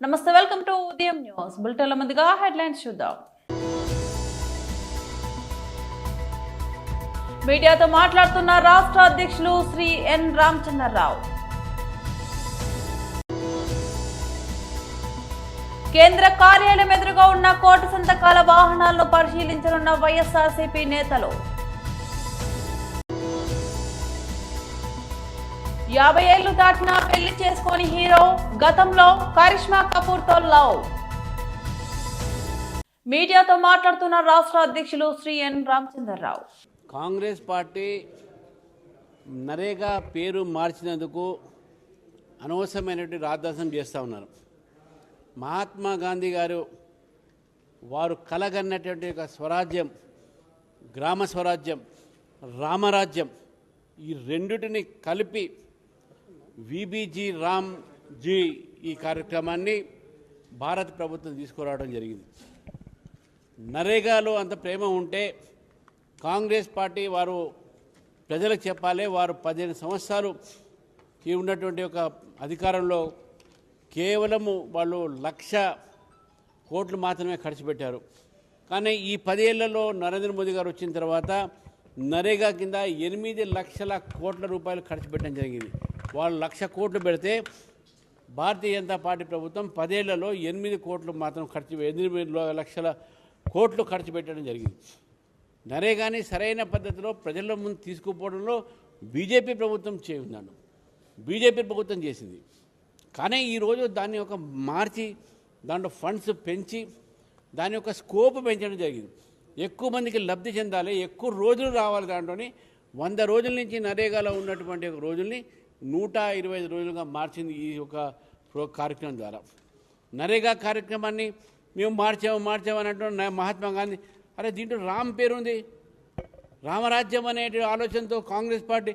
నమస్తే, welcome to ఉదయం news బులెటిన్ల ముందుగా హెడ్లైన్స్ చూద్దాం. మీడియాతో మాట్లాడుతున్న రాష్ట్ర అధ్యక్షులు శ్రీ ఎన్ రామచంద్రరావు. కేంద్ర కార్యాలయం ఎదురుగా ఉన్న కోటి సంతకాల వాహనాలను పరిశీలించనున్న వైఎస్ఆర్సీపీ నేతలు. 50 ఏళ్లు దాటినా పెళ్లి చేసుకొని హీరో, గతంలో కరిష్మా కపూర్ తో లవ్. మీడియాతో మాట్లాడుతున్న రాష్ట్ర అధ్యక్షులు శ్రీ ఎన్ రామచంద్రరావు. కాంగ్రెస్ పార్టీ నరేగా పేరు మార్చినందుకు అనవసరమైనటువంటి రాద్ధాంతం చేస్తూ ఉన్నారు. మహాత్మా గాంధీ గారు వారు కలగన్నటువంటి ఒక స్వరాజ్యం, గ్రామ స్వరాజ్యం, రామరాజ్యం, ఈ రెండిటిని కలిపి విబిజీ రామ్జీ ఈ కార్యక్రమాన్ని భారత ప్రభుత్వం తీసుకురావడం జరిగింది. నరేగాలో అంత ప్రేమ ఉంటే కాంగ్రెస్ పార్టీ వారు ప్రజలకు చెప్పాలి. వారు 15 సంవత్సరాలు ఉన్నటువంటి ఒక అధికారంలో కేవలము వాళ్ళు 1,00,000 కోట్లు మాత్రమే ఖర్చు పెట్టారు. కానీ ఈ 10 ఏళ్లలో నరేంద్ర మోదీ గారు వచ్చిన తర్వాత నరేగా కింద 8 లక్షల కోట్ల రూపాయలు ఖర్చు పెట్టడం జరిగింది. వాళ్ళు 1,00,000 కోట్లు పెడితే భారతీయ జనతా పార్టీ ప్రభుత్వం 10 ఏళ్లలో 8 కోట్లు మాత్రం 8 లక్షల కోట్లు ఖర్చు పెట్టడం జరిగింది. నరేగాని సరైన పద్ధతిలో ప్రజల ముందు తీసుకుపోవడంలో బీజేపీ ప్రభుత్వం బీజేపీ ప్రభుత్వం చేసింది. కానీ ఈరోజు దాన్ని ఒక మార్చి దాంట్లో ఫండ్స్ పెంచి దాని యొక్క స్కోప్ పెంచడం జరిగింది. ఎక్కువ మందికి లబ్ధి చెందాలి, ఎక్కువ రోజులు రావాలి. దాంట్లోని 100 రోజుల నుంచి నరేగాలో ఉన్నటువంటి ఒక రోజుల్ని 125 రోజులుగా మార్చింది ఈ ఒక కార్యక్రమం ద్వారా. నరేగా కార్యక్రమాన్ని మేము మార్చామని అంటున్న మహాత్మా గాంధీ, అరే దీంట్లో రామ్ పేరు ఉంది, రామరాజ్యం అనే ఆలోచనతో కాంగ్రెస్ పార్టీ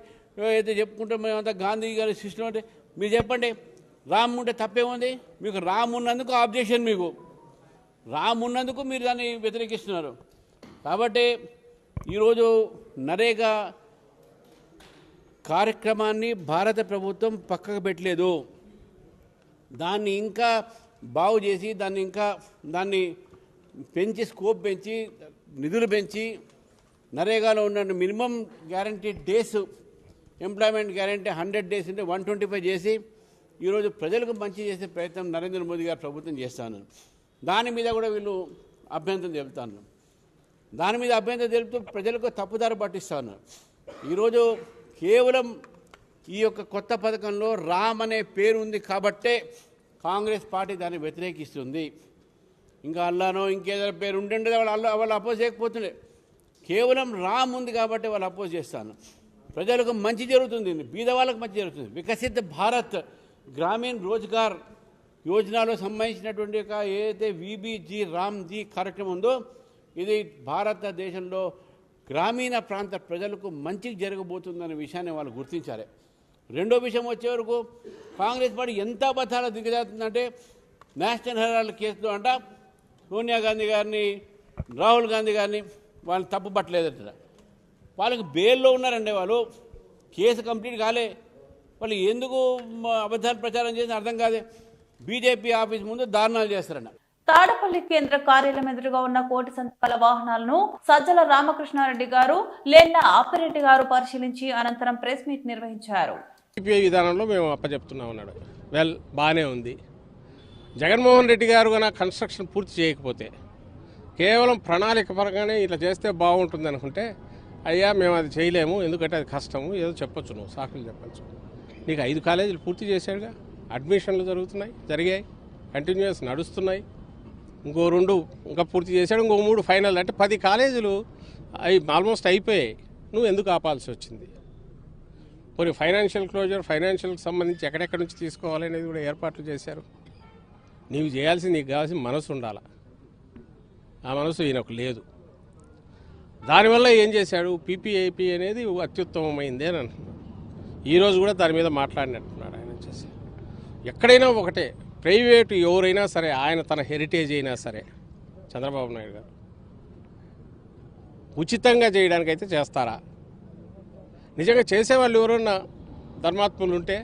ఏదైతే చెప్పుకుంటే మేమంతా గాంధీ గారి శిష్యులు అంటే మీరు చెప్పండి, రామ్ ఉంటే తప్పేముంది? మీకు రామ్ ఉన్నందుకు ఆబ్జెక్షన్, మీకు రామ్ ఉన్నందుకు మీరు దాన్ని వ్యతిరేకిస్తున్నారు. కాబట్టి ఈరోజు నరేగా కార్యక్రమాన్ని భారత ప్రభుత్వం పక్కకు పెట్టలేదు. దాన్ని ఇంకా బాగు చేసి దాన్ని పెంచి స్కోప్ పెంచి నిధులు పెంచి నరేగాలో ఉన్న minimum guarantee days, employment guarantee 100 days ఉంటే 125 చేసి ఈరోజు ప్రజలకు మంచి చేసే ప్రయత్నం నరేంద్ర మోదీ గారు ప్రభుత్వం చేస్తాను. దాని మీద కూడా వీళ్ళు అభ్యంతరం తెలుపుతాను. దాని మీద అభ్యంతరం తెలుపుతూ ప్రజలకు తప్పుదారి పట్టిస్తాను. ఈరోజు కేవలం ఈ యొక్క కొత్త పథకంలో రామ్ అనే పేరు ఉంది కాబట్టే కాంగ్రెస్ పార్టీ దాన్ని వ్యతిరేకిస్తుంది. ఇంకా అల్లానో ఇంకేదైనా పేరు ఉంటుండే వాళ్ళు అపోజ్ చేయకపోతుండే. కేవలం రామ్ ఉంది కాబట్టి వాళ్ళు అపోజ్ చేస్తాను. ప్రజలకు మంచి జరుగుతుంది, బీద వాళ్ళకు మంచి జరుగుతుంది. వికసిత్ భారత్ గ్రామీణ రోజ్గార్ యోజనలో సంబంధించినటువంటి ఒక ఏదైతే విబిజీ రామ్జీ కార్యక్రమం ఉందో ఇది భారతదేశంలో గ్రామీణ ప్రాంత ప్రజలకు మంచి జరగబోతుందనే విషయాన్ని వాళ్ళు గుర్తించాలి. రెండో విషయం వచ్చే వరకు కాంగ్రెస్ పార్టీ ఎంత అబద్ధాలు దిగజారుతుందంటే నేషనల్ హెరాల్డ్ కేసులో అంట సోనియా గాంధీ గారిని, రాహుల్ గాంధీ గారిని వాళ్ళని తప్పు పట్టలేదట. వాళ్ళకి బెయిల్లో ఉన్నారండి. వాళ్ళు కేసు కంప్లీట్ కాలే. వాళ్ళు ఎందుకు అబద్ధాలు ప్రచారం చేసి అర్థం కాదే. బీజేపీ ఆఫీస్ ముందు దారుణాలు చేస్తారన్న. తాడపల్లి కేంద్ర కార్యాలయం ఎదురుగా ఉన్న కోటి సంతకాల వాహనాలను సజ్జల రామకృష్ణారెడ్డి గారు, లేళ్ల అప్పిరెడ్డి గారు పరిశీలించి అనంతరం ప్రెస్ మీట్ నిర్వహించారు. సిపిఐ విధానంలో మేము అప్పచెప్తున్నాం అన్నాడు. బాగానే ఉంది. జగన్మోహన్ రెడ్డి గారు కన్నా కన్స్ట్రక్షన్ పూర్తి చేయకపోతే కేవలం ప్రణాళిక పరంగానే ఇట్లా చేస్తే బాగుంటుంది అనుకుంటే, అయ్యా మేము అది చేయలేము, ఎందుకంటే అది కష్టము, ఏదో చెప్పొచ్చు, నువ్వు సాకులు చెప్పచ్చు. నీకు 5 కాలేజీలు పూర్తి చేశాడుగా, అడ్మిషన్లు జరిగాయి, కంటిన్యూస్ నడుస్తున్నాయి. ఇంకో 2 ఇంకా పూర్తి చేశాడు, ఇంకో 3 ఫైనల్. అంటే 10 కాలేజీలు ఆల్మోస్ట్ అయిపోయాయి. నువ్వు ఎందుకు ఆపాల్సి వచ్చింది? పోనీ ఫైనాన్షియల్ క్లోజర్, ఫైనాన్షియల్కి సంబంధించి ఎక్కడెక్కడి నుంచి తీసుకోవాలనేది కూడా ఏర్పాట్లు చేశారు. నీకు కావాల్సిన మనసు ఉండాలి. ఆ మనసు ఈయనకు లేదు. దానివల్ల ఏం చేశాడు? పీపీఐపీ అనేది అత్యుత్తమమైంది అని అంటున్నాడు. ఈరోజు కూడా దాని మీద మాట్లాడినట్టున్నాడు ఆయన వచ్చేసి. ఎక్కడైనా ఒకటే, ప్రైవేటు ఎవరైనా సరే, ఆయన తన హెరిటేజ్ అయినా సరే చంద్రబాబు నాయుడు గారు ఉచితంగా చేయడానికైతే చేస్తారా? నిజంగా చేసేవాళ్ళు ఎవరన్నా ధర్మాత్ములు ఉంటే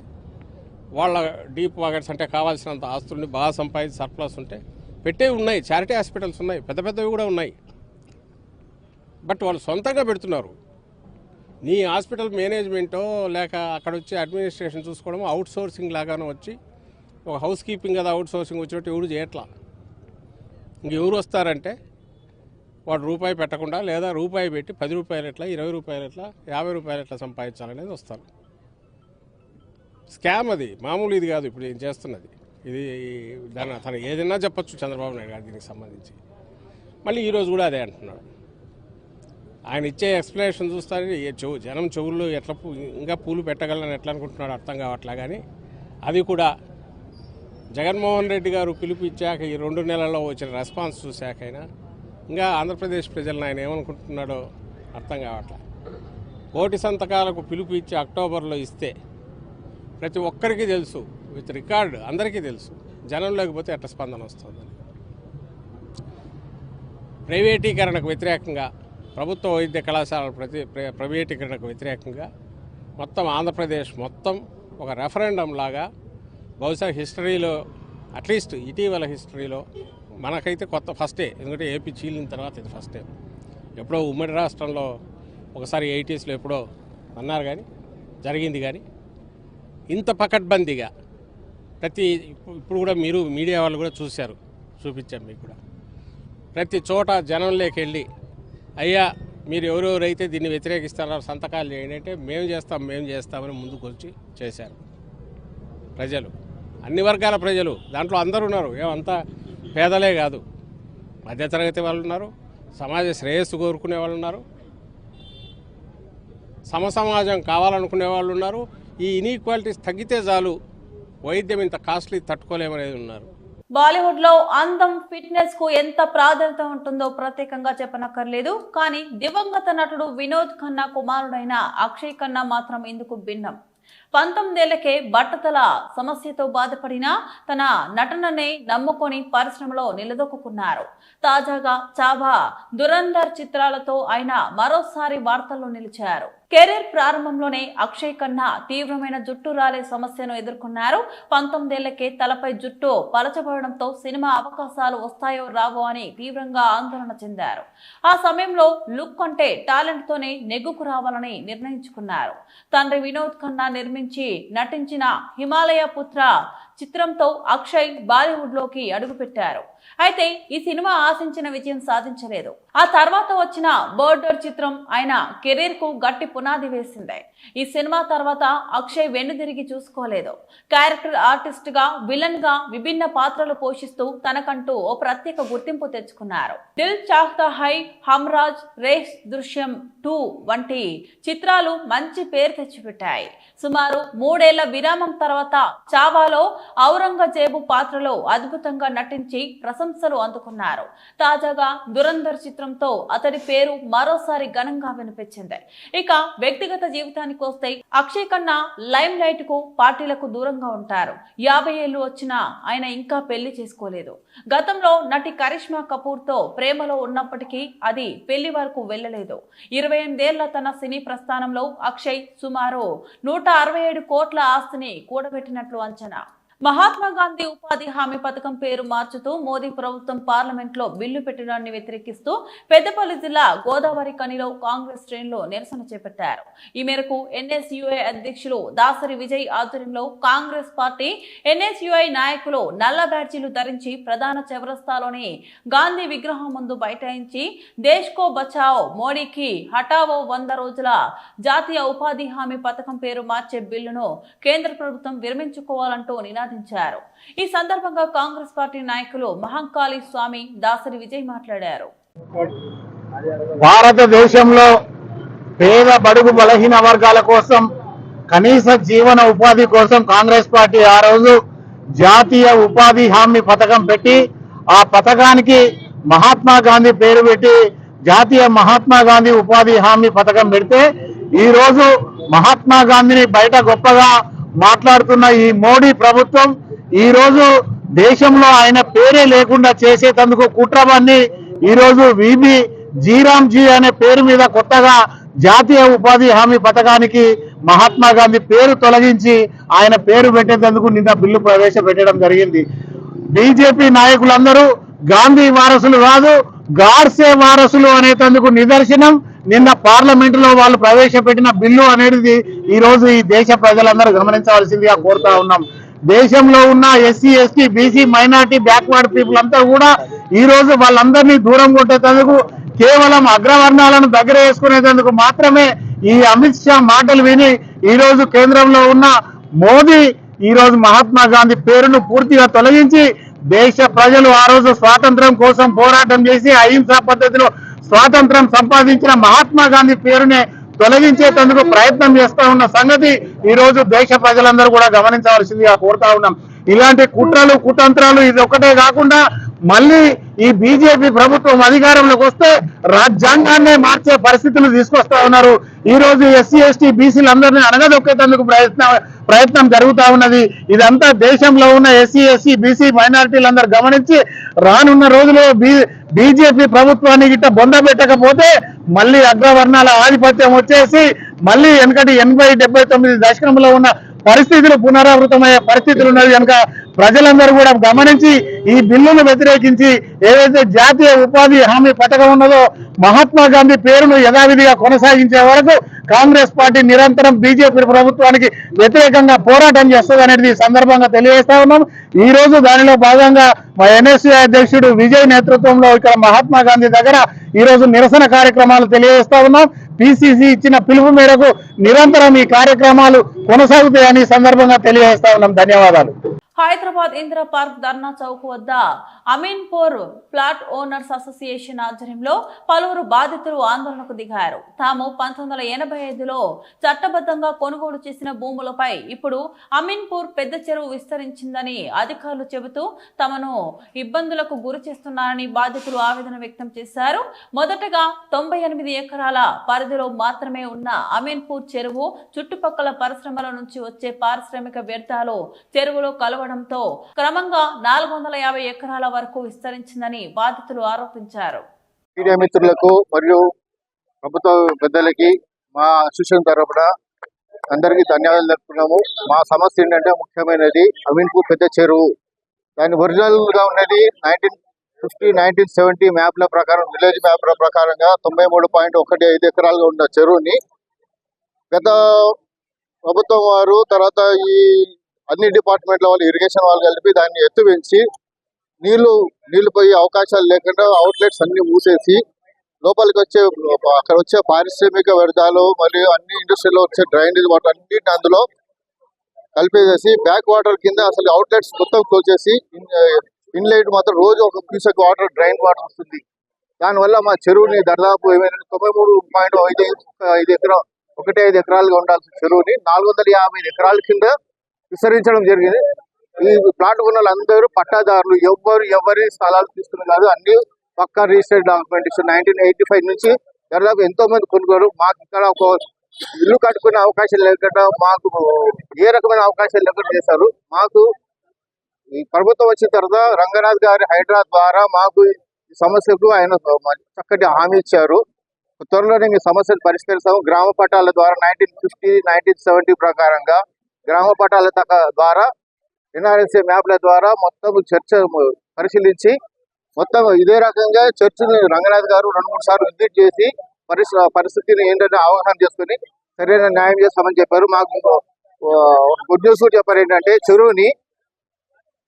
వాళ్ళ డీప్ పాకెట్స్ అంటే కావాల్సినంత ఆస్తుల్ని బాగా సంపాదించి సర్ప్లస్ ఉంటే పెట్టేవి ఉన్నాయి, చారిటీ హాస్పిటల్స్ ఉన్నాయి, పెద్ద పెద్దవి కూడా ఉన్నాయి. బట్ వాళ్ళు సొంతంగా పెడుతున్నారు. నీ హాస్పిటల్ మేనేజ్మెంటో లేక అక్కడ వచ్చి అడ్మినిస్ట్రేషన్ చూసుకోవడం అవుట్ సోర్సింగ్ లాగానో వచ్చి ఒక హౌస్ కీపింగ్ కదా అవుట్ సోర్సింగ్ వచ్చినట్టు ఎవరు చేయట్లా. ఇంకెవరు వస్తారంటే వాడు రూపాయి పెట్టకుండా లేదా రూపాయి పెట్టి 10 రూపాయలు ఎట్లా, 20 రూపాయలు ఎట్లా, 50 రూపాయలు ఎట్లా సంపాదించాలనేది వస్తారు. స్కామ్ అది, మామూలు ఇది కాదు ఇప్పుడు ఏం చేస్తున్నది. ఇది దాన్ని తను ఏదైనా చెప్పచ్చు చంద్రబాబు నాయుడు గారు దీనికి సంబంధించి. మళ్ళీ ఈరోజు కూడా అదే అంటున్నాడు. ఆయన ఇచ్చే ఎక్స్ప్లెనేషన్ చూస్తారని జనం చెవుల్లో ఎట్లా ఇంకా పూలు పెట్టగలని ఎట్లా అనుకుంటున్నాడు అర్థం కావట్లా. కానీ అది కూడా జగన్మోహన్ రెడ్డి గారు పిలుపు ఇచ్చాక ఈ 2 నెలల్లో వచ్చిన రెస్పాన్స్ చూశాకైనా ఇంకా ఆంధ్రప్రదేశ్ ప్రజలను ఆయన ఏమనుకుంటున్నాడో అర్థం కావట్లా. 1,000 సంతకాలకు పిలుపు ఇచ్చి అక్టోబర్లో ఇస్తే ప్రతి ఒక్కరికి తెలుసు, విత్ రికార్డు అందరికీ తెలుసు జనం లేకపోతే ఎట్లా స్పందన వస్తుందని. ప్రైవేటీకరణకు వ్యతిరేకంగా, ప్రభుత్వ వైద్య కళాశాలల ప్రైవేటీకరణకు వ్యతిరేకంగా మొత్తం ఆంధ్రప్రదేశ్ మొత్తం ఒక రెఫరెండం లాగా బహుశా హిస్టరీలో, అట్లీస్ట్ ఇటీవల హిస్టరీలో మనకైతే కొత్త ఫస్టే. ఎందుకంటే ఏపీ చీలిన తర్వాత ఇది ఫస్టే. ఎప్పుడో ఉమ్మడి రాష్ట్రంలో ఒకసారి 80s ఎప్పుడో అన్నారు కానీ జరిగింది. కానీ ఇంత పకడ్బందీగా ఇప్పుడు కూడా మీరు మీడియా వాళ్ళు కూడా చూపించాం మీకు కూడా. ప్రతి చోట జనంలోకి వెళ్ళి అయ్యా మీరు ఎవరెవరైతే దీన్ని వ్యతిరేకిస్తారో సంతకాలు చేయండి అంటే మేము చేస్తామని ముందుకు వచ్చి చేశారు ప్రజలు, అన్ని వర్గాల ప్రజలు. దాంట్లో అందరూ ఉన్నారు, ఏమంతా పేదలే కాదు, మధ్యతరగతి వాళ్ళు ఉన్నారు, సమాజ శ్రేయస్సు కోరుకునే వాళ్ళు ఉన్నారు, సమసమాజం కావాలనుకునే వాళ్ళు ఉన్నారు. ఈ ఇన్ఈక్వాలిటీస్ తగ్గితే చాలు, వైద్యం ఇంత కాస్ట్లీ తట్టుకోలేమనేది ఉన్నారు. బాలీవుడ్ లో అందం, ఫిట్నెస్ కు ఎంత ప్రాధాన్యత ఉంటుందో ప్రత్యేకంగా చెప్పనక్కర్లేదు. కానీ దివంగత నటుడు వినోద్ ఖన్నా కుమారుడైన అక్షయ్ ఖన్నా మాత్రం ఇందుకు భిన్నం. 19 ఏళ్లకే బట్టతల సమస్యతో బాధపడిన తన నటననే నమ్ముకొని పరిశ్రమలో నిలదొక్కున్నారు. తాజాగా చావా, దురంధర్ చిత్రాలతో ఆయన మరోసారి వార్తల్లో నిలిచారు. కెరీర్ ప్రారంభంలోనే అక్షయ్ ఖన్నా తీవ్రమైన జుట్టు రాలే సమస్యను ఎదుర్కొన్నారు. 19 ఏళ్లకే తలపై జుట్టు పలచబడడంతో సినిమా అవకాశాలు వస్తాయో రావో అని తీవ్రంగా ఆందోళన చెందారు. ఆ సమయంలో లుక్ అంటే టాలెంట్ తోనే నెగ్గుకు రావాలని నిర్ణయించుకున్నారు. తండ్రి వినోద్ ఖన్నా నటించిన హిమాలయ పుత్ర చిత్రంతో అక్షయ్ బాలీవుడ్ లోకి అడుగుపెట్టారు. అయితే ఈ సినిమా ఆశించిన విజయం సాధించలేదు. ఆ తర్వాత వచ్చిన బోర్డర్ చిత్రం ఆయన కెరీర్ కు గట్టి పునాది వేసింది. ఈ సినిమా తర్వాత అక్షయ్ వెన్నుదిరిగి చూసుకోలేదు. క్యారెక్టర్ ఆర్టిస్ట్ గా, విలన్ గా విభిన్న పాత్రలు పోషిస్తూ తనకంటూ ఓ ప్రత్యేక గుర్తింపు తెచ్చుకున్నారు. దిల్ చాహ్తా హై, హమ్రాజ్, రేస్, దృశ్యం 2 వంటి చిత్రాలు మంచి పేరు తెచ్చిపెట్టాయి. సుమారు 3 ఏళ్ల విరామం తర్వాత చావాలో ఔరంగజేబు పాత్రలో అద్భుతంగా నటించి ప్రశంసలు అందుకున్నారు. తాజాగా దురంధర్ చిత్రంతో అతడి పేరు మరోసారి ఘనంగా వినిపించింది. ఇక వ్యక్తిగత జీవితానికి వస్తే అక్షయ్ ఖన్నా లైమ్ లైట్ కు, పార్టీలకు దూరంగా ఉంటారు. 50 ఏళ్లు వచ్చినా ఆయన ఇంకా పెళ్లి చేసుకోలేదు. గతంలో నటి కరిష్మా కపూర్ తో ప్రేమలో ఉన్నప్పటికీ అది పెళ్లి వరకు వెళ్లలేదు. 28 ఏళ్ల తన సినీ ప్రస్థానంలో అక్షయ్ సుమారు 167 కోట్ల ఆస్తిని కూడబెట్టినట్లు అంచనా. మహాత్మా గాంధీ ఉపాధి హామీ పథకం పేరు మార్చుతూ మోదీ ప్రభుత్వం పార్లమెంట్ లో బిల్లు పెట్టడాన్ని వ్యతిరేకిస్తూ పెద్దపల్లి జిల్లా గోదావరి కనిలో కాంగ్రెస్ శ్రేణులు నిరసన చేపట్టారు. ఈ మేరకు ఎన్ఎస్యుఐ అధ్యక్షులు దాసరి విజయ్ ఆధ్వర్యంలో కాంగ్రెస్ పార్టీ, ఎన్ఎస్యుఐ నాయకులు నల్ల బ్యాడ్జీలు ధరించి ప్రధాన చౌరస్తాలోని గాంధీ విగ్రహం ముందు బైఠాయించి దేశ్ కో బచావో, మోడీకి హటావో 100 రోజుల జాతీయ ఉపాధి హామీ పథకం పేరు మార్చే బిల్లును కేంద్ర ప్రభుత్వం విరమించుకోవాలంటూ నినాదించారు. ఈ సందర్భంగా కాంగ్రెస్ పార్టీ నాయకులు మహంకాళి స్వామి, దాసరి విజయ్ మాట్లాడారు. భారతదేశంలో పేద బడుగు బలహీన వర్గాల కోసం, కనీస జీవన ఉపాధి కోసం కాంగ్రెస్ పార్టీ ఆ రోజు జాతీయ ఉపాధి హామీ పథకం పెట్టి, ఆ పథకానికి మహాత్మా గాంధీ పేరు పెట్టి జాతీయ మహాత్మా గాంధీ ఉపాధి హామీ పథకం పెడితే, ఈ రోజు మహాత్మా గాంధీని బయట గొప్పగా మాట్లాడుతున్న ఈ మోడీ ప్రభుత్వం ఈ రోజు దేశంలో ఆయన పేరే లేకుండా చేసేటందుకు కుట్రబన్ని ఈ రోజు విబి జీరామ్జీ అనే పేరు మీద కొత్తగా జాతీయ ఉపాధి హామీ పథకానికి మహాత్మా గాంధీ పేరు తొలగించి ఆయన పేరు పెట్టేందుకు నిన్న బిల్లు ప్రవేశపెట్టడం జరిగింది. బీజేపీ నాయకులందరూ గాంధీ వారసులు కాదు, గాడ్సే వారసులు అనేందుకు నిదర్శనం నిన్న పార్లమెంట్ లో వాళ్ళు ప్రవేశపెట్టిన బిల్లు అనేది ఈ రోజు ఈ దేశ ప్రజలందరూ గమనించవలసిందిగా కోరుతా ఉన్నాం. దేశంలో ఉన్న SC ST BC minority backward people అంతా కూడా ఈ రోజు వాళ్ళందరినీ దూరం కొట్టేందుకు కేవలం అగ్రవర్ణాలను దగ్గర వేసుకునేందుకు మాత్రమే ఈ అమిత్ షా మాటలు విని ఈ రోజు కేంద్రంలో ఉన్న మోదీ ఈ రోజు మహాత్మా గాంధీ పేరును పూర్తిగా తొలగించి దేశ ప్రజలు ఆ రోజు స్వాతంత్రం కోసం పోరాటం చేసి అహింసా పద్ధతిలో స్వాతంత్రం సంపాదించిన మహాత్మా గాంధీ పేరునే తొలగించేందుకు ప్రయత్నం చేస్తా ఉన్న సంగతి ఈ రోజు దేశ ప్రజలందరూ కూడా గమనించవలసిందిగా కోరుతా ఉన్నాం. ఇలాంటి కుట్రలు కుతంత్రాలు ఇది ఒకటే కాకుండా మళ్ళీ ఈ బీజేపీ ప్రభుత్వం అధికారంలోకి వస్తే రాజ్యాంగాన్నే మార్చే పరిస్థితులు తీసుకొస్తా ఉన్నారు. ఈ రోజు ఎస్సీ ఎస్టీ బీసీలందరినీ అణగదొక్కేందుకు ప్రయత్నం జరుగుతా ఉన్నది. ఇదంతా దేశంలో ఉన్న ఎస్సీ ఎస్సీ బీసీ మైనారిటీలందరూ గమనించి రానున్న రోజుల్లో బీజేపీ ప్రభుత్వాన్ని గిట్ట బొంద పెట్టకపోతే మళ్ళీ అగ్రవర్ణాల ఆధిపత్యం వచ్చేసి మళ్ళీ వెనకటి 80-79 దశకంలో ఉన్న పరిస్థితులు పునరావృతమయ్యే పరిస్థితులు ఉన్నది కనుక ప్రజలందరూ కూడా గమనించి ఈ బిల్లును వ్యతిరేకించి ఏదైతే జాతీయ ఉపాధి హామీ పథకం ఉన్నదో మహాత్మా గాంధీ పేరును యథావిధిగా కొనసాగించే వరకు కాంగ్రెస్ పార్టీ నిరంతరం బీజేపీ ప్రభుత్వానికి వ్యతిరేకంగా పోరాటం చేస్తుంది అనేది సందర్భంగా తెలియజేస్తా ఉన్నాం. ఈ రోజు దానిలో భాగంగా మా ఎన్ఎస్సీ అధ్యక్షుడు విజయ్ నేతృత్వంలో ఇక్కడ మహాత్మా గాంధీ దగ్గర ఈ రోజు నిరసన కార్యక్రమాలు తెలియజేస్తా ఉన్నాం. పిసిసి ఇచ్చిన పిలుపు మేరకు నిరంతరం ఈ కార్యక్రమాలు కొనసాగుతాయని సందర్భంగా తెలియజేస్తా ఉన్నాం. ధన్యవాదాలు. హైదరాబాద్ ఇందిరా పార్క్ ధర్నా చౌక్ వద్ద అమీన్పూర్ ప్లాట్ ఓనర్స్ అసోసియేషన్ ఆధ్వర్యంలో పలువురు బాధితులు ఆందోళనకు దిగారు. తాము 1985లో చట్టబద్ధంగా కొనుగోలు చేసిన భూములపై ఇప్పుడు అమీన్పూర్ పెద్ద చెరువు విస్తరించిందని అధికారులు చెబుతూ తమను ఇబ్బందులకు గురి చేస్తున్నారని బాధితులు ఆవేదన వ్యక్తం చేశారు. మొదటగా 98 ఎకరాల పరిధిలో మాత్రమే ఉన్న అమీన్పూర్ చెరువు చుట్టుపక్కల పరిశ్రమల నుంచి వచ్చే పారిశ్రామిక వ్యర్థాలు చెరువులో కలవడంతో క్రమంగా 450 ఎకరాల వరకు విస్తరించిందని బాధితులు ఆరోపించారు. మీడియా మిత్రులకు మరియు ప్రభుత్వ పెద్దలకి మా అసోసియేషన్ తరపున అందరికీ ధన్యవాదాలు తెలుపుతున్నాము. మా సమస్య ఏంటంటే ముఖ్యమైనది అమీన్పూర్ పెద్ద చెరువు. దాని ఒరిజినల్ గా ఉన్నది 1950-1970 మ్యాప్ల ప్రకారం, విలేజ్ మ్యాప్ల ప్రకారంగా 93.15 ఎకరాలుగా ఉన్న చెరువుని గత ప్రభుత్వం వారు తర్వాత ఈ అన్ని డిపార్ట్మెంట్ల వాళ్ళు ఇరిగేషన్ వాళ్ళు కలిపి దాన్ని ఎత్తు పెంచి నీళ్లు పోయే అవకాశాలు లేకుండా అవుట్లెట్స్ అన్ని మూసేసి లోపలికి అక్కడ వచ్చే పారిశ్రామిక వ్యర్థాలు మరియు అన్ని ఇండస్ట్రీలో వచ్చే డ్రైనేజ్ వాటర్ అన్నింటిని అందులో కలిపేసేసి బ్యాక్ వాటర్ కింద అసలు అవుట్లెట్స్ మొత్తం క్లోజ్ చేసి ఇన్లెట్ మాత్రం రోజు ఒక క్యూసెక్ వాటర్ డ్రైన్ వాటర్ వస్తుంది. దానివల్ల మా చెరువుని దాదాపు 93.15 ఎకరాలుగా ఉండాల్సిన చెరువుని 450 ఎకరాల కింద విస్తరించడం జరిగింది. ఈ ప్లాట్ ఉన్న వాళ్ళందరూ పట్టాదారులు, ఎవరి స్థలాలు తీసుకుని కాదు, అన్ని పక్కా రిజిస్టర్డ్ డాక్యుమెంటేషన్. 1985 నుంచి దాదాపు ఎంతో మంది కొనుగోలు. మాకు ఇక్కడ ఒక ఇల్లు కట్టుకునే అవకాశం లేకుండా, మాకు ఏ రకమైన అవకాశాలు లేకుండా చేశారు. మాకు ఈ ప్రభుత్వం వచ్చిన తర్వాత రంగనాథ్ గారి హైదరాబాద్ ద్వారా మాకు ఈ సమస్యకు ఆయన చక్కటి హామీ ఇచ్చారు. త్వరలోనే మీ సమస్యలు పరిష్కరిస్తాము. గ్రామ పట్టాల ద్వారా 1950-1970 ప్రకారంగా గ్రామ పట్టాల ద్వారా ఎన్ఆర్ఎస్ఏ మ్యాప్ల ద్వారా మొత్తం చర్చ పరిశీలించి మొత్తం ఇదే రకంగా చర్చని రంగనాథ్ గారు 2-3 సార్లు విజిట్ చేసి పరిస్థితిని ఏంటంటే అవగాహన చేసుకుని సరైన న్యాయం చేస్తామని చెప్పారు. మాకు గుడ్ న్యూస్ కూడా చెప్పారు ఏంటంటే చెరువుని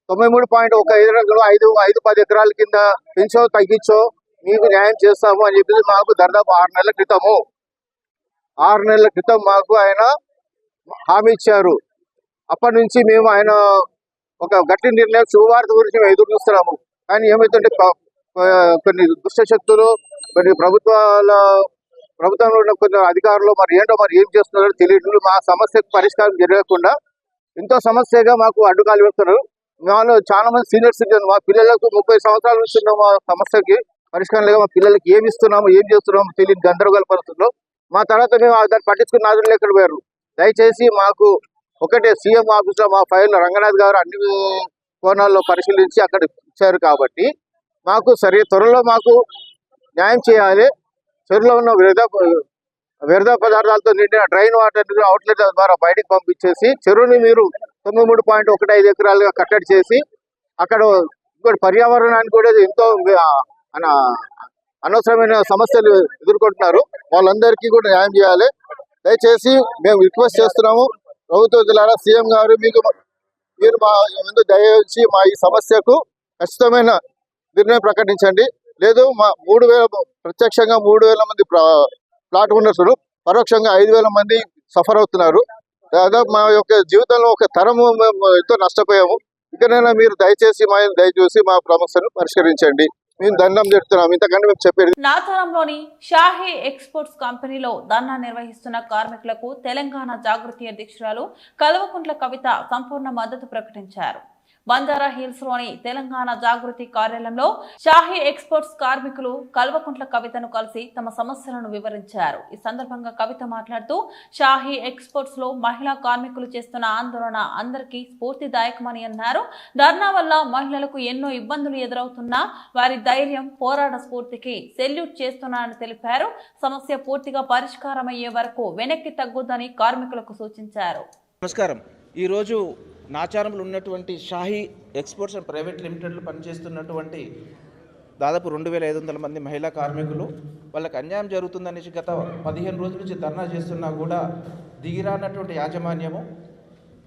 93.15-10 ఎకరాల కింద పెంచో తగ్గించో మీకు న్యాయం చేస్తాము అని చెప్పి మాకు దాదాపు 6 నెలల క్రితం మాకు ఆయన హామీ ఇచ్చారు. అప్పటి నుంచి మేము ఆయన ఒక గట్టి నిర్ణయం శుభవార్త గురించి మేము ఎదురు చూస్తున్నాము. కానీ ఏమైతుంటే కొన్ని దుష్ట శక్తులు, కొన్ని ప్రభుత్వంలో ఉన్న కొన్ని అధికారులు మరి ఏం చేస్తున్నారో తెలియదు. మా సమస్యకు పరిష్కారం జరగకుండా ఎంతో సమస్యగా మాకు అడ్డుకాలు వేస్తున్నారు. మాలో చాలా మంది సీనియర్ సిటిజన్, మా పిల్లలకు 30 సంవత్సరాల నుంచి ఉన్న మా సమస్యకి పరిష్కారం లేక మా పిల్లలకి ఏమి ఇస్తున్నాము ఏం చేస్తున్నాము తెలియని గందరగోళ పరిస్థితుల్లో మా తర్వాత మేము దాన్ని పట్టించుకున్న నాదులు ఎక్కడ పోయారు. దయచేసి మాకు ఒకటే సీఎం ఆఫీస్ లో మా ఫైల్ రంగనాథ్ గారు అన్ని కోణాల్లో పరిశీలించి అక్కడ ఇచ్చారు కాబట్టి మాకు త్వరలో మాకు న్యాయం చేయాలి. చెరువులో ఉన్న వ్యర్థ పదార్థాలతో నిండిన డ్రైన్ వాటర్ అవుట్లెట్ ద్వారా బయటకు పంపించేసి చెరువుని మీరు 93.15 ఎకరాలుగా కట్టడి చేసి అక్కడ ఇంకోటి పర్యావరణానికి కూడా ఎంతో అనవసరమైన సమస్యలు ఎదుర్కొంటున్నారు. వాళ్ళందరికీ కూడా న్యాయం చేయాలి. దయచేసి మేము రిక్వెస్ట్ చేస్తున్నాము ప్రభుత్వ ద్వారా సీఎం గారు మీరు మా ముందు దయచేసి మా ఈ సమస్యకు ఖచ్చితమైన నిర్ణయం ప్రకటించండి. లేదు మా 3,000 ప్రత్యక్షంగా 3,000 మంది ప్లాట్ ఓనర్స్ పరోక్షంగా 5,000 మంది సఫర్ అవుతున్నారు. దాదాపు మా యొక్క జీవితంలో ఒక తరము మేము ఎంతో నష్టపోయాము. ఇకనైనా మీరు దయచేసి మా సమస్యను పరిష్కరించండి. మేము దండం చెప్తున్నాం. ఇంతకంటే మేము చెప్పేది. నాచారంలోని షాహీ ఎక్స్పోర్ట్స్ కంపెనీలో ధర్నా నిర్వహిస్తున్న కార్మికులకు తెలంగాణ జాగృతి అధ్యక్షురాలు కల్వకుంట్ల కవిత సంపూర్ణ మద్దతు ప్రకటించారు. బంజారా హిల్స్ లోని తెలంగాణ జాగృతి కార్యాలయంలో షాహీ ఎక్స్పోర్ట్స్ కార్మికులు కల్వకుంట్ల కవితను కలిసి తమ సమస్యలను వివరించారు. ఈ సందర్భంగా కవిత మాట్లాడుతూ షాహీ ఎక్స్పోర్ట్స్ లో మహిళా కార్మికులు చేస్తున్న ఆందోళన అందరికీ స్ఫూర్తిదాయకమని అన్నారు. ధర్నా వల్ల మహిళలకు ఎన్నో ఇబ్బందులు ఎదురవుతున్నా వారి ధైర్యం, పోరాట స్ఫూర్తికి సెల్యూట్ చేస్తున్నారని తెలిపారు. సమస్య పూర్తిగా పరిష్కారమయ్యే వరకు వెనక్కి తగ్గొద్దని కార్మికులకు సూచించారు. నమస్కారం. ఈరోజు నాచారంలో ఉన్నటువంటి షాహీ ఎక్స్పోర్ట్స్ అండ్ ప్రైవేట్ లిమిటెడ్లో పనిచేస్తున్నటువంటి దాదాపు 2,500 మంది మహిళా కార్మికులు వాళ్ళకి అన్యాయం జరుగుతుందనేసి గత 15 రోజుల నుంచి ధర్నా చేస్తున్నా కూడా దిగిరానటువంటి యాజమాన్యము,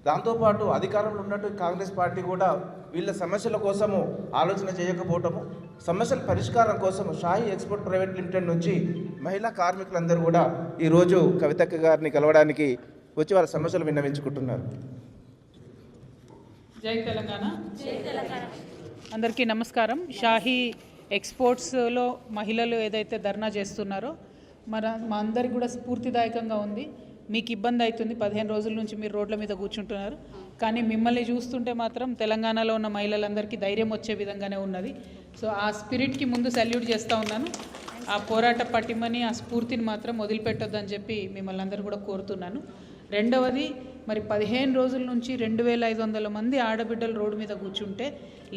దాంతోపాటు అధికారంలో ఉన్నటువంటి కాంగ్రెస్ పార్టీ కూడా వీళ్ళ సమస్యల కోసము ఆలోచన చేయకపోవటము, సమస్యల పరిష్కారం కోసం షాహీ ఎక్స్పోర్ట్ ప్రైవేట్ లిమిటెడ్ నుంచి మహిళా కార్మికులందరూ కూడా ఈరోజు కవితక్క గారిని కలవడానికి వచ్చి వాళ్ళ సమస్యలు విన్నవించుకుంటున్నారు. జై తెలంగాణ. అందరికీ నమస్కారం. షాహీ ఎక్స్పోర్ట్స్లో మహిళలు ఏదైతే ధర్నా చేస్తున్నారో మా అందరికి కూడా స్ఫూర్తిదాయకంగా ఉంది. మీకు ఇబ్బంది అవుతుంది, 15 రోజుల నుంచి మీరు రోడ్ల మీద కూర్చుంటున్నారు, కానీ మిమ్మల్ని చూస్తుంటే మాత్రం తెలంగాణలో ఉన్న మహిళలందరికీ ధైర్యం వచ్చే విధంగానే ఉన్నది. సో ఆ స్పిరిట్కి ముందు సెల్యూట్ చేస్తూ ఉన్నాను. ఆ పోరాట పటిమని, ఆ స్ఫూర్తిని మాత్రం వదిలిపెట్టొద్దని చెప్పి మిమ్మల్ని అందరూ కూడా కోరుతున్నాను. రెండవది, మరి 15 రోజుల నుంచి 2,500 మంది ఆడబిడ్డలు రోడ్డు మీద కూర్చుంటే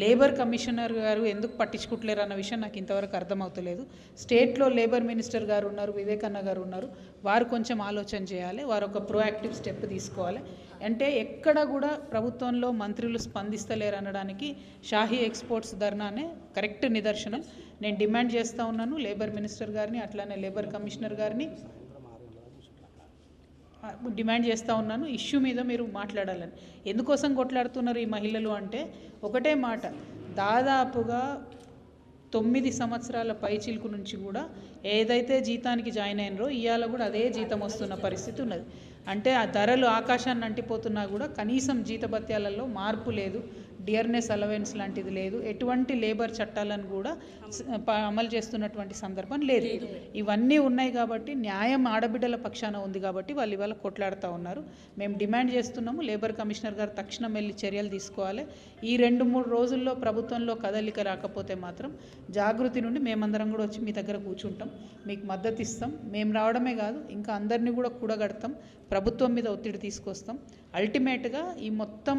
లేబర్ కమిషనర్ గారు ఎందుకు పట్టించుకుంటలేరు అన్న విషయం నాకు ఇంతవరకు అర్థమవుతలేదు. స్టేట్లో లేబర్ మినిస్టర్ గారు ఉన్నారు, వివేకన్న గారు ఉన్నారు, వారు కొంచెం ఆలోచన చేయాలి, వారు ఒక ప్రోయాక్టివ్ స్టెప్ తీసుకోవాలి. అంటే ఎక్కడ కూడా ప్రభుత్వంలో మంత్రులు స్పందిస్తలేరు అనడానికి షాహీ ఎక్స్పోర్ట్స్ ధర్నానే కరెక్ట్ నిదర్శనం. నేను డిమాండ్ చేస్తూ ఉన్నాను లేబర్ మినిస్టర్ గారిని, అట్లానే లేబర్ కమిషనర్ గారిని డిమాండ్ చేస్తూ ఉన్నాను, ఇష్యూ మీద మీరు మాట్లాడాలని. ఎందుకోసం కొట్లాడుతున్నారు ఈ మహిళలు అంటే ఒకటే మాట, దాదాపుగా 9 సంవత్సరాల పైచిలుకు నుంచి కూడా ఏదైతే జీతానికి జాయిన్ అయినరో ఇవాళ కూడా అదే జీతం వస్తున్న పరిస్థితి ఉన్నది. అంటే ఆ ధరలు ఆకాశాన్ని అంటిపోతున్నా కూడా కనీసం జీతభత్యాలలో మార్పు లేదు, డియర్నెస్ అలవెన్స్ లాంటిది లేదు, ఎటువంటి లేబర్ చట్టాలను కూడా అమలు చేస్తున్నటువంటి సందర్భం లేదు. ఇవన్నీ ఉన్నాయి కాబట్టి న్యాయం ఆడబిడ్డల పక్షాన ఉంది కాబట్టి వాళ్ళు ఇవాళ కొట్లాడుతూ ఉన్నారు. మేము డిమాండ్ చేస్తున్నాము, లేబర్ కమిషనర్ గారు తక్షణం వెళ్ళి చర్యలు తీసుకోవాలి. ఈ 2-3 రోజుల్లో ప్రభుత్వంలో కదలిక రాకపోతే మాత్రం జాగృతి నుండి మేమందరం కూడా వచ్చి మీ దగ్గర కూర్చుంటాం, మీకు మద్దతు ఇస్తాం. మేము రావడమే కాదు, ఇంకా అందరినీ కూడా కూడగడతాం, ప్రభుత్వం మీద ఒత్తిడి తీసుకొస్తాం. అల్టిమేట్గా ఈ మొత్తం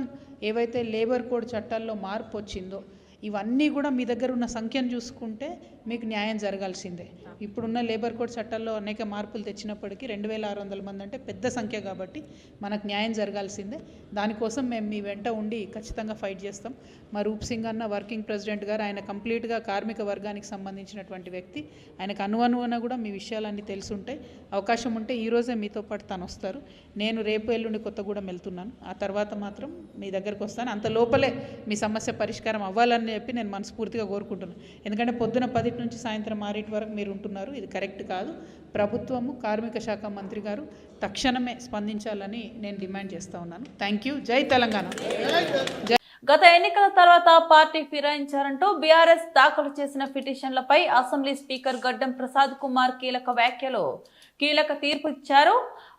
ఏవైతే లేబర్ కోడ్ చట్టాల్లో మార్పు వచ్చిందో ఇవన్నీ కూడా మీ దగ్గర ఉన్న సంఖ్యను చూసుకుంటే మీకు న్యాయం జరగాల్సిందే. ఇప్పుడున్న లేబర్ కోడ్ చట్టాల్లో అనేక మార్పులు తెచ్చినప్పటికీ 2,600 మంది అంటే పెద్ద సంఖ్య కాబట్టి మనకు న్యాయం జరగాల్సిందే. దానికోసం మేము మీ వెంట ఉండి ఖచ్చితంగా ఫైట్ చేస్తాం. మా రూప్ సింగ్ అన్న వర్కింగ్ ప్రెసిడెంట్ గారు, ఆయన కంప్లీట్గా కార్మిక వర్గానికి సంబంధించినటువంటి వ్యక్తి, ఆయనకు అనువనువున కూడా మీ విషయాలన్నీ తెలుసుంటాయి. అవకాశం ఉంటే ఈరోజే మీతో పాటు తను వస్తారు. నేను రేపు ఎల్లుండి కొత్తగూడెం వెళ్తున్నాను, ఆ తర్వాత మాత్రం మీ దగ్గరకు వస్తాను. అంత లోపలే మీ సమస్య పరిష్కారం అవ్వాలని చెప్పి నేను మనస్ఫూర్తిగా కోరుకుంటున్నాను. ఎందుకంటే పొద్దున 10 నుంచి సాయంత్రం 6 వరకు మీరు ఉంటున్నారు, ఇది కరెక్ట్ కాదు. ప్రభుత్వము, కార్మిక శాఖ మంత్రి గారు తక్షణమే స్పందించాలని నేను డిమాండ్ చేస్తూ ఉన్నాను. Thank you. జై తెలంగాణ. గత ఎన్నికల తర్వాత పార్టీ ఫిరాయించారంటూ బీఆర్ఎస్ దాఖలు చేసిన పిటిషన్లపై అసెంబ్లీ స్పీకర్ గడ్డం ప్రసాద్ కుమార్ కీలక తీర్పు ఇచ్చారు.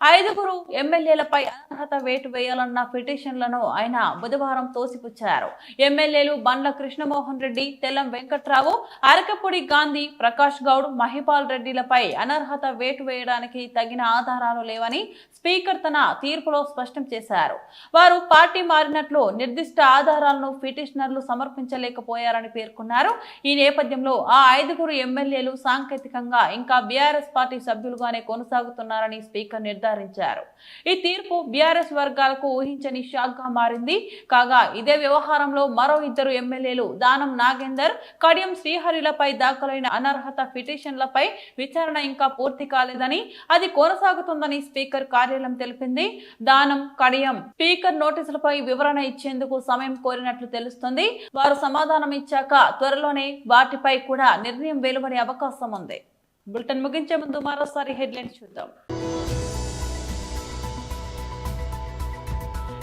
5 ఎమ్మెల్యేలపై అనర్హత వేటు వేయాలన్న పిటిషన్లను ఆయన బుధవారం తోసిపుచ్చారు. ఎమ్మెల్యేలు బండ్ల కృష్ణమోహన్ రెడ్డి, తెల్లం వెంకట్రావు, అరకపూడి గాంధీ, ప్రకాష్ గౌడ్, మహిపాల్ రెడ్డిలపై అనర్హత వేటు వేయడానికి తగిన ఆధారాలు లేవని స్పీకర్ తన తీర్పులో స్పష్టం చేశారు. వారు పార్టీ మారినట్లు నిర్దిష్ట ఆధారాలను పిటిషనర్లు సమర్పించలేకపోయారని పేర్కొన్నారు. ఈ నేపథ్యంలో ఆ 5 ఎమ్మెల్యేలు సాంకేతికంగా ఇంకా బీఆర్ఎస్ పార్టీ సభ్యులుగానే కొనసాగుతున్నారని స్పీకర్ నిర్ధారించారు. ఈ తీర్పు బీఆర్ఎస్ వర్గాలకు ఊహించని షాక్ గా మారింది. కాగా ఇదే వ్యవహారంలో మరో ఇద్దరు ఎమ్మెల్యేలు దానం నాగేందర్, కడియం శ్రీహరిలపై దాఖలైన అనర్హత పిటిషన్లపై విచారణ ఇంకా పూర్తి కాలేదని, అది కొనసాగుతుందని స్పీకర్ కార్యాలయం తెలిపింది. దానం, కడియం స్పీకర్ నోటీసులపై వివరణ ఇచ్చేందుకు సమయం కోరినట్లు తెలుస్తుంది. వారు సమాధానం ఇచ్చాక త్వరలోనే వాటిపై కూడా నిర్ణయం వెలువడే అవకాశం ఉంది. బులెటిన్ ముగించే ముందు మరోసారి హెడ్లైన్స్ చూద్దాం.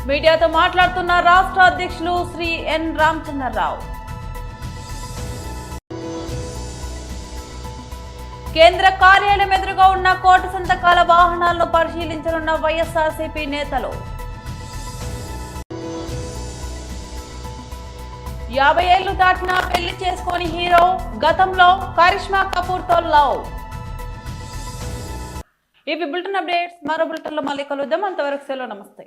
మీడియాతో మాట్లాడుతున్న రాష్ట్ర అధ్యక్షులు శ్రీ ఎన్ రామచంద్రరావు. కేంద్ర కార్యాలయం ఎదురుగా ఉన్న కోటి సంతకాల వాహనాలను పరిశీలించనున్న వైఎస్ఆర్సీపీ నేతలు. 50 ఏళ్లు దాటినా పెళ్లి చేసుకోని హీరో, గతంలో కరిష్మా కపూర్ తో లవ్. ఇవి బులెటిన్ అప్డేట్స్. మరో బులెటిన్ లో మళ్ళీ కలుద్దాం. అంతవరకు సెలవు. నమస్తే.